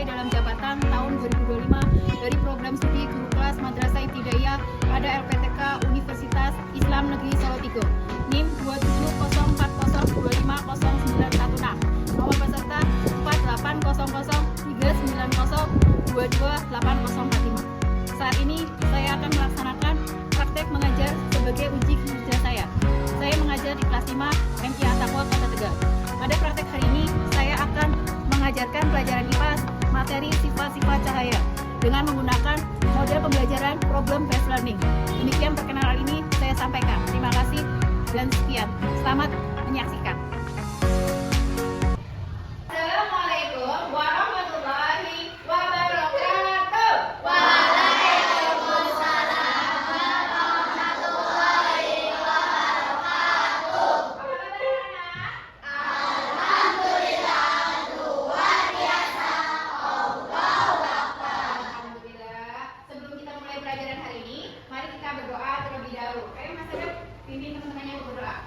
sesuai dalam jabatan tahun 2025 dari program studi guru kelas Madrasah Ibtidaiyah pada LPTK Universitas Islam Negeri Solo 3, NIM 27040250916, nomor peserta 480039022845. Saat ini saya akan melaksanakan praktek mengajar sebagai uji kinerja saya. Saya mengajar di kelas 5 MI At-Taqwa Kota Tegal. Pada praktek hari ini saya akan mengajarkan pelajaran IPA materi sifat-sifat cahaya dengan menggunakan model pembelajaran problem-based learning. Demikian perkenalan ini saya sampaikan. Terima kasih dan sekian. Selamat menyaksikan. Assalamualaikum warahmatullahi wabarakatuh. Sebelum kita mulai pelajaran hari ini, mari kita berdoa terlebih dahulu. Ayo Mas Adep, pimpin teman-temannya berdoa.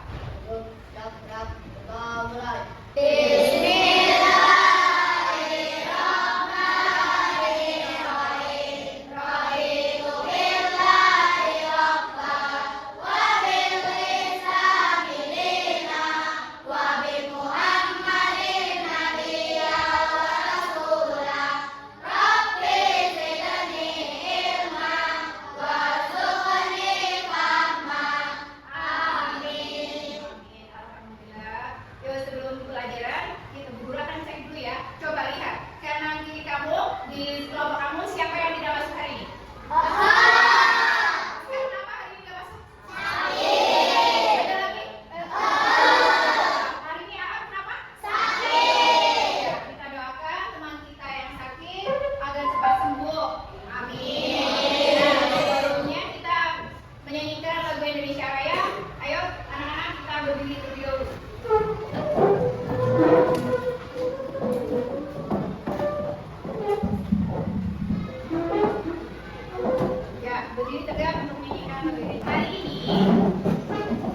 Berdiri tegak untuk menyanyikan lagu ini. Hari ini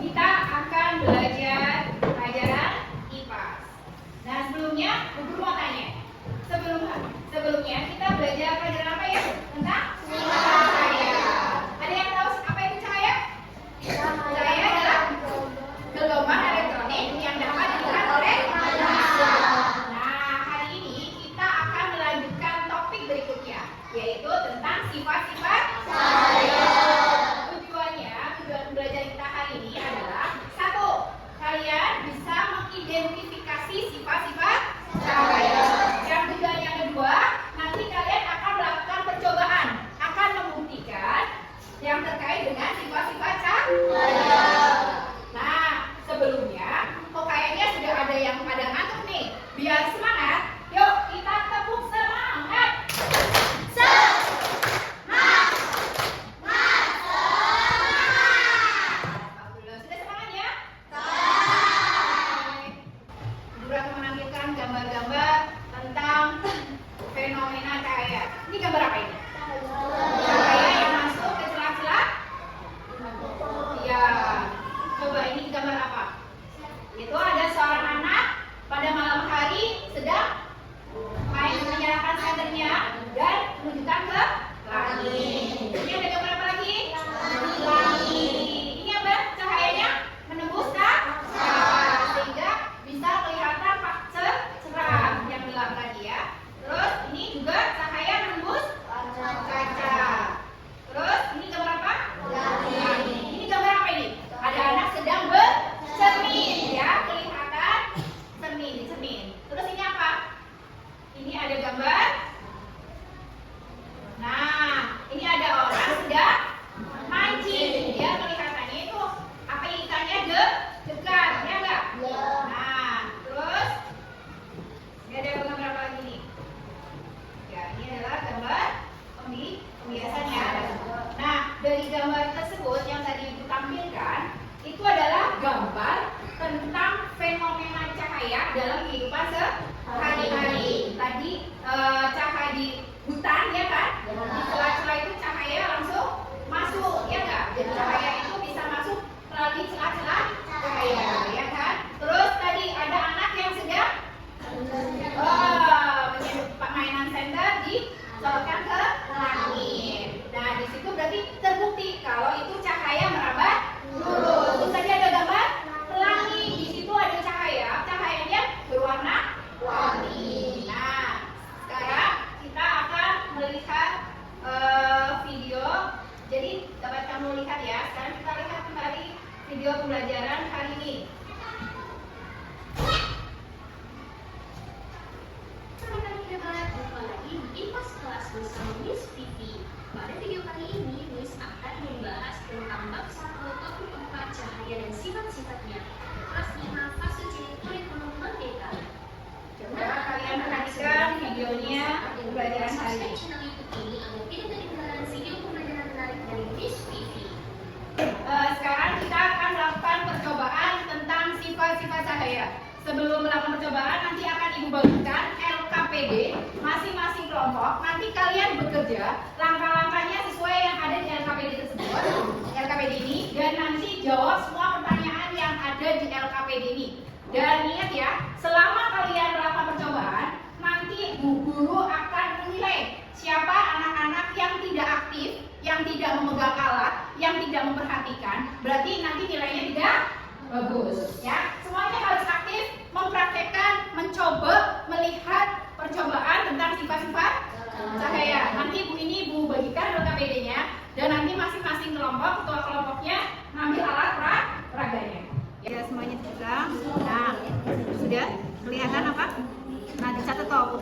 kita akan belajar pelajaran IPA. Nah sebelumnya, guru mau tanya. Sebelumnya kita belajar pelajaran apa ya? Tentang cahaya. Ada yang tahu apa itu cahaya? Cahaya adalah gelombang elektronik yang dapat dilihat oleh manusia. Nah hari ini kita akan melanjutkan topik berikutnya, yaitu tentang sifat-sifat cahaya. Tujuan belajar kita hari ini adalah 1. Kalian bisa mengidentifikasi sifat-sifat cahaya. Yang kedua, nanti kalian akan melakukan percobaan, akan membuktikan yang terkait dengan sifat-sifat cahaya. Nah, sebelumnya, kok kayaknya sudah ada yang pada ngantuk nih. Biar semangat, yuk kita tepuk semangat. pelajaran hari ini. Selamat hebat, jumpa lagi di IPAS kelas bersama Miss Vivi. Pada video kali ini, Miss akan membahas tentang bab 1 topik 4 cahaya dan sifat-sifatnya. Kelas 5 fase C kurikulum merdeka. Coba kalian perhatikan videonya pelajaran hari ini. Subscribe channel YouTube ini agar tidak ketinggalan video pembelajaran menarik dari Miss Vivi. Sekarang kita akan melakukan percobaan tentang sifat-sifat cahaya. Sebelum melakukan percobaan, nanti akan Ibu bagikan LKPD masing-masing kelompok. Nanti kalian bekerja langkah-langkahnya sesuai yang ada di LKPD tersebut, LKPD ini, dan nanti jawab semua pertanyaan yang ada di LKPD ini. Dan ingat ya, selama kalian melakukan percobaan, nanti Bu Guru akan menilai siapa anak-anak yang tidak aktif, yang tidak memegang alat, yang tidak memperhatikan. Berarti nanti nilainya tidak bagus. Ya, semuanya harus aktif, mempraktekkan, mencoba, melihat percobaan tentang sifat-sifat cahaya. Nanti Bu bagikan LKPD-nya, dan nanti masing-masing kelompok, ketua kelompoknya ngambil alat peraganya. Ya, semuanya dipegang. Nah, sudah kelihatan apa? Nah, dicatat toh.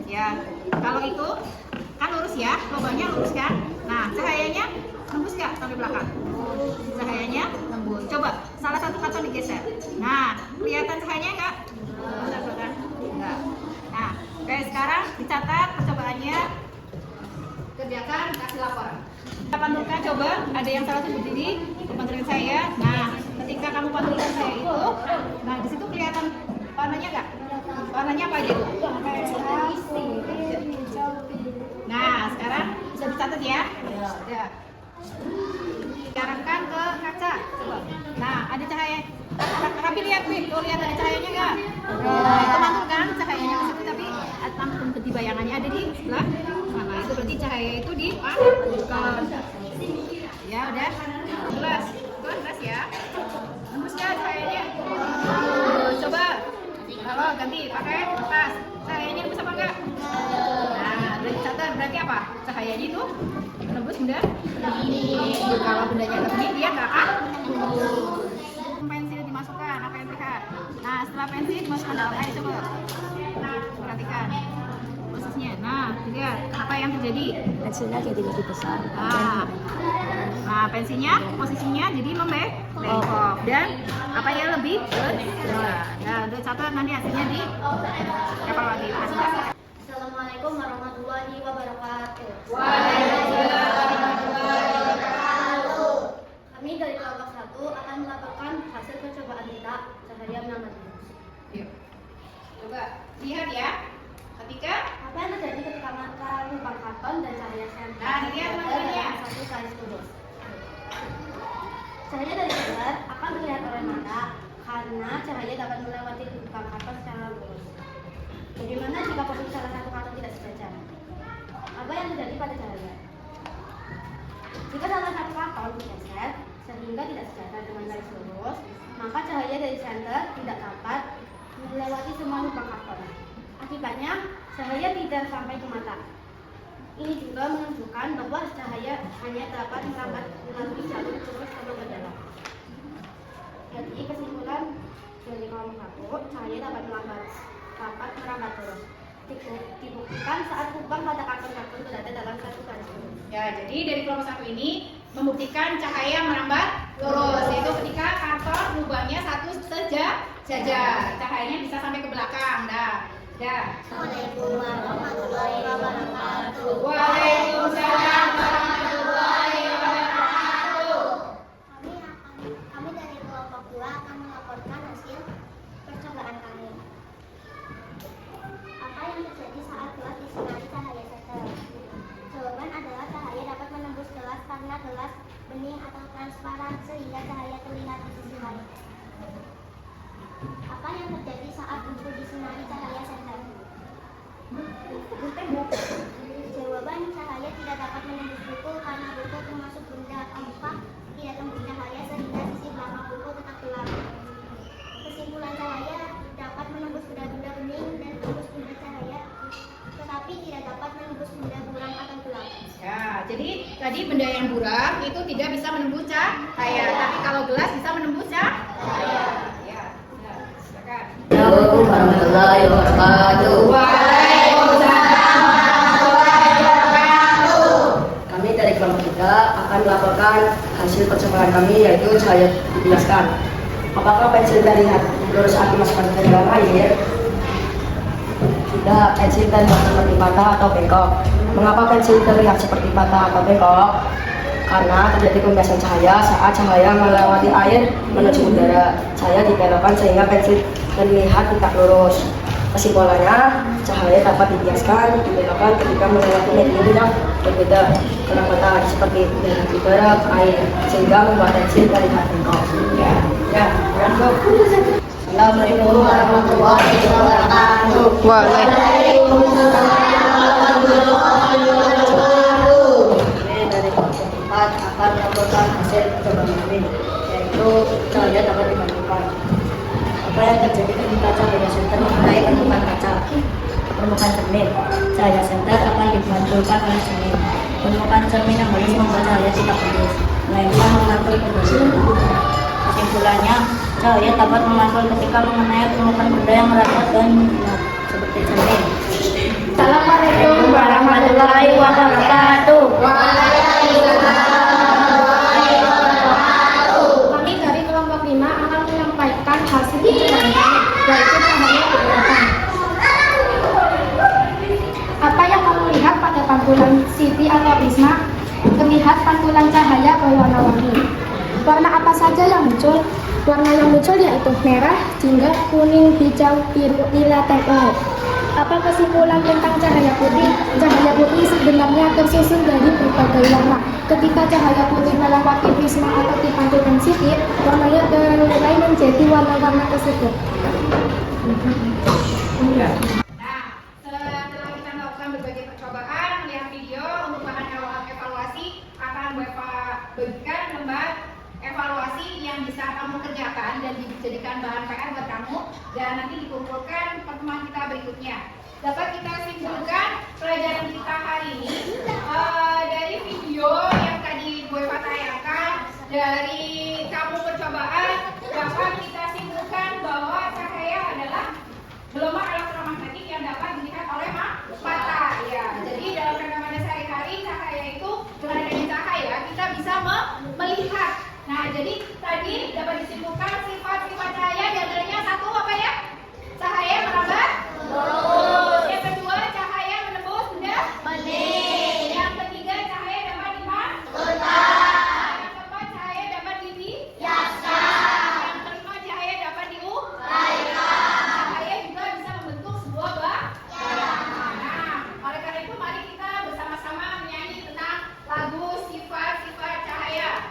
Ya, kalau itu kan lurus ya, lubangnya lurus kan? Nah, cahayanya nembus nggak sampai belakang? Cahayanya nembus. Coba salah satu karton digeser. Nah, kelihatan cahayanya nggak? Enggak. Nah, oke, sekarang dicatat percobaannya. Kerjakan, kasih lapor. Kita pantulkan, coba ada yang salah satu berdiri, pantulkan saya. Nah, ketika kamu pantulkan saya itu, nah di situ kelihatan warnanya nggak? Warnanya apa aja? Nah, sekarang bisa dicatat ya. Ya. Diarahkan ke kaca. Nah, ada cahaya. Tapi lihat, tuh lihat ada cahayanya nggak? Nah, itu mantul kan cahayanya ke situ, tapi di bayangannya ada di sebelah sana. Itu berarti cahaya itu di ya udah jelas, jelas ya. Tembus nggak cahayanya? Coba. Kalau ganti pakai tas, cahayanya nembus apa enggak? Nah, berarti catat berarti apa? Cahayanya itu menembus benda ini. Kalau bendanya ke sini dia nggak akan pensil dimasukkan, apa yang lihat? Nah, setelah pensil dimasukkan dalam air, coba. Nah, perhatikan prosesnya. Nah, lihat apa yang terjadi. Pensilnya jadi lebih besar. Nah, pensilnya posisinya jadi membengkok dan apa ya lebih besar. Nah, udah catat nanti hasilnya di evaluasi. Assalamualaikum warahmatullahi wabarakatuh. Waalaikumsalam warahmatullahi wabarakatuh. Kami dari kelompok 1 akan melaporkan hasil percobaan kita cahaya menambah terus. Yuk. Coba lihat ya. Ketika Apa yang terjadi ketika mata lubang karton dan cahaya senter Nah, dilihat materinya. satu garis lurus? Cahaya dari senter akan terlihat oleh mata karena cahaya dapat melewati lubang karton secara lurus. Bagaimana jika posisi salah satu karton tidak sejajar? Apa yang terjadi pada cahaya? Jika salah satu karton bergeser sehingga tidak sejajar dengan garis lurus, maka cahaya dari senter tidak dapat melewati semua lubang karton. Akibatnya, cahaya tidak sampai ke mata. Ini juga menunjukkan bahwa cahaya hanya dapat merambat melalui jalur lurus atau ke dalam. Jadi kesimpulan dari kelompok 1, cahaya dapat merambat terus. Dibuktikan saat lubang pada karton-karton berada dalam satu garis lurus. ya, jadi dari kelompok 1 ini membuktikan cahaya merambat lurus, yaitu ketika karton lubangnya satu sejajar, cahayanya bisa sampai ke belakang. Assalamualaikum warahmatullahi wabarakatuh. Waalaikumsalam warahmatullahi wabarakatuh. Kami dari kelompok 2 akan melaporkan hasil percobaan kami. Apa yang terjadi saat gelas disinari cahaya senter? Jawaban adalah cahaya dapat menembus gelas karena gelas bening atau transparan sehingga cahaya terlihat di sisi lain. Apa yang terjadi saat buku disinari cahaya senter? Jawaban cahaya tidak dapat menembus buku karena buku termasuk benda empat tidak tembus cahaya sehingga sisi belakang buku tetap gelap. Kesimpulan cahaya dapat menembus benda-benda bening dan tembus benda cahaya, tetapi tidak dapat menembus benda buram atau gelap. Ya, jadi tadi Jadi benda yang buram itu tidak bisa menembus cahaya, tapi kalau gelas bisa menembus cahaya. Ya, benar. Silakan. Assalamualaikum warahmatullahi wabarakatuh. Waalaikumsalam warahmatullahi wabarakatuh. Kami dari kelompok 3 akan melaporkan hasil percobaan kami, yaitu cahaya dijelaskan. Apakah pensil terlihat lurus saat dimasukkan ke dalam air? Tidak, pensil terlihat seperti patah atau bengkok. Mengapa pensil terlihat seperti patah atau bengkok? Karena terjadi pembiasan cahaya saat cahaya melewati air menuju udara. Cahaya dibelokkan sehingga pensil terlihat tidak lurus. Kesimpulannya, cahaya dapat dibiaskan, dibelokkan ketika melewati medium yang berbeda, kurang patah seperti udara, air, sehingga membuat pensil terlihat bengkok. Assalamualaikum warahmatullahi wabarakatuh. Dari kelompok 4 akan melaporkan hasil percobaan kami, yaitu cahaya dapat dibandingkan. Apa yang terjadi ketika cahaya senter mengenai permukaan kaca? Permukaan cermin. Cahaya senter akan dibantulkan oleh cermin. Permukaan cermin yang halus membuat cahaya tidak halus, melainkan memantul ke benda. Kesimpulannya, cahaya dapat memantul ketika mengenai permukaan benda yang rapat dan gelap, seperti cermin. Assalamualaikum warahmatullahi wabarakatuh. Kami dari kelompok 5 akan menyampaikan hasil percobaan kami, yaitu cahaya dijelaskan. Apa yang kamu lihat pada pantulan Siti atau Isma? Terlihat pantulan cahaya berwarna-warni. Warna apa saja yang muncul? Warna yang muncul yaitu merah, jingga, kuning, hijau, biru, lila, dan ungu. Apa kesimpulan tentang cahaya putih? Cahaya putih sebenarnya tersusun dari berbagai warna. Ketika cahaya putih melewati prisma atau dipantulkan Siti, warnanya mulai menjadi warna-warna tersebut. Nah, setelah kita melakukan berbagai percobaan, melihat video untuk bahan evaluasi, akan Bapak bagikan lembar evaluasi yang bisa kamu kerjakan dan dijadikan bahan PR buat kamu, dan nanti dikumpulkan pertemuan kita berikutnya. Dapat kita simpulkan pelajaran kita hari ini dari video yang tadi Bu Eva tayangkan, dari kamu percobaan, dapat kita simpulkan bahwa cahaya adalah gelombang elektromagnetik yang dapat dilihat oleh mata. Ya, jadi dalam rekaman sehari-hari cahaya itu, dengan adanya cahaya kita bisa melihat. Nah, jadi tadi dapat disimpulkan sifat-sifat cahaya, di antaranya satu apa ya? Cahaya merambat lurus. Yang kedua, cahaya menembus benda bening. Yang ketiga, cahaya dapat dipantulkan. Yang keempat, cahaya dapat dibiaskan. Yang kelima, cahaya dapat diuraikan. Cahaya juga bisa membentuk sebuah bayangan. Nah, oleh karena itu mari kita bersama-sama menyanyi tentang lagu sifat-sifat cahaya.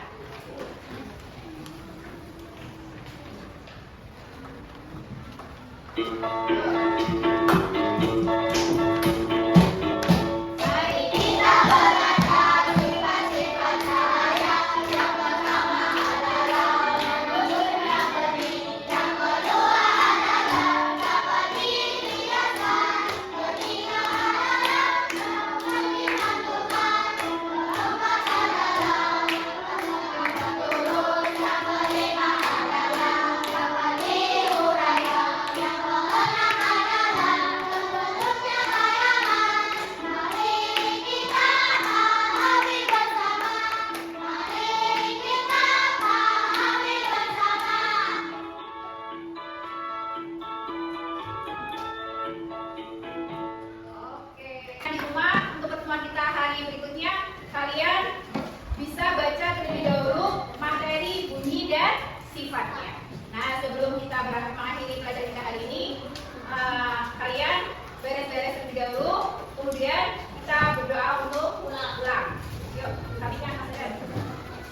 Di rumah untuk pertemuan kita hari berikutnya, kalian bisa baca terlebih dahulu materi, bunyi, dan sifatnya. Nah, sebelum kita mengakhiri pelajaran kita hari ini, kalian beres-beres terlebih dahulu, kemudian kita berdoa untuk pulang. Yuk, rapikan masker.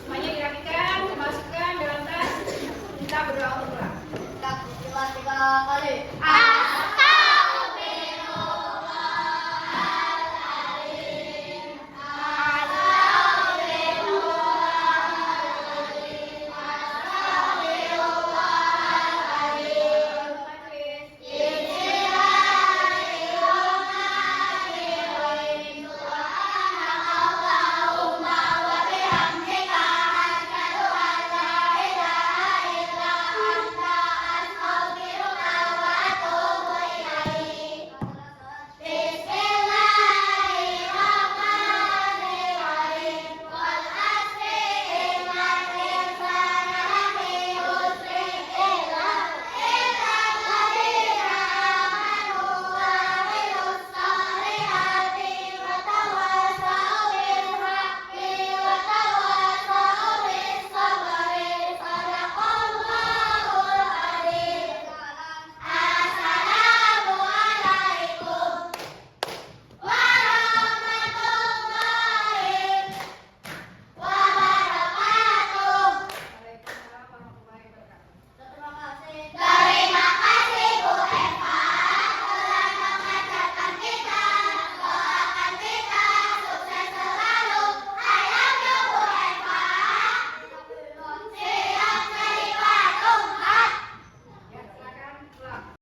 Semuanya dirapikan, dimasukkan dalam tas. Kita berdoa untuk pulang. Kita 3 kali.